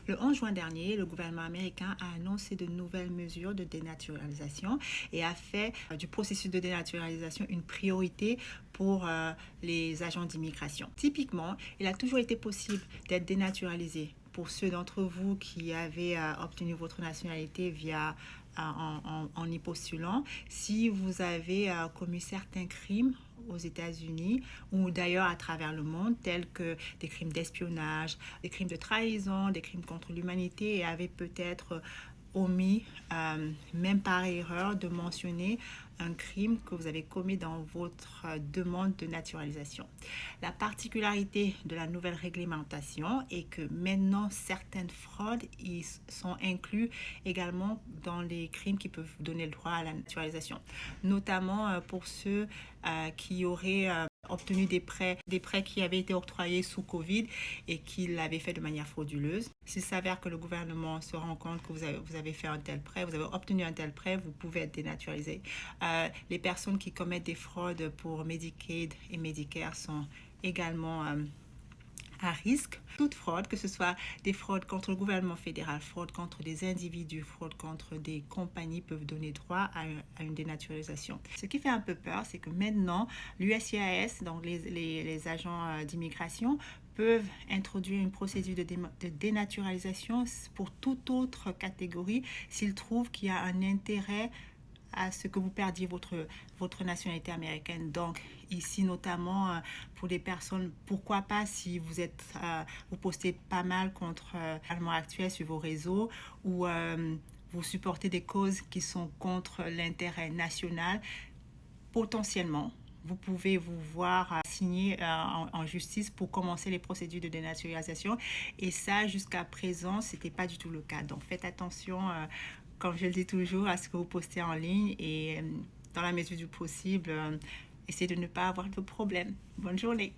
Le 11 juin dernier, le gouvernement américain a annoncé de nouvelles mesures de dénaturalisation et a fait du processus de dénaturalisation une priorité pour les agents d'immigration. Typiquement, il a toujours été possible d'être dénaturalisé pour ceux d'entre vous qui avaient obtenu votre nationalité via en y postulant, si vous avez commis certains crimes aux États-Unis ou d'ailleurs à travers le monde, tels que des crimes d'espionnage, des crimes de trahison, des crimes contre l'humanité et avez peut-être omis, même par erreur, de mentionner un crime que vous avez commis dans votre demande de naturalisation. La particularité de la nouvelle réglementation est que maintenant certaines fraudes ils sont inclus également dans les crimes qui peuvent vous donner le droit à la naturalisation, notamment pour ceux qui auraient obtenu des prêts qui avaient été octroyés sous Covid et qui l'avaient fait de manière frauduleuse. S'il s'avère que le gouvernement se rend compte que vous avez fait un tel prêt, vous avez obtenu un tel prêt, vous pouvez être dénaturalisé. Les personnes qui commettent des fraudes pour Medicaid et Medicare sont également à risque. Toute fraude, que ce soit des fraudes contre le gouvernement fédéral, fraude contre des individus, fraude contre des compagnies peuvent donner droit à une dénaturalisation. Ce qui fait un peu peur, c'est que maintenant, l'USCIS, donc les agents d'immigration, peuvent introduire une procédure de dénaturalisation pour toute autre catégorie s'ils trouvent qu'il y a un intérêt à ce que vous perdiez votre nationalité américaine. Donc, ici, notamment pour des personnes, pourquoi pas si vous postez pas mal contre le gouvernement actuel sur vos réseaux ou vous supportez des causes qui sont contre l'intérêt national, potentiellement, vous pouvez vous voir signer en justice pour commencer les procédures de dénaturalisation. Et ça, jusqu'à présent, ce n'était pas du tout le cas. Donc, faites attention, comme je le dis toujours, à ce que vous postez en ligne et dans la mesure du possible, essayez de ne pas avoir de problème. Bonne journée.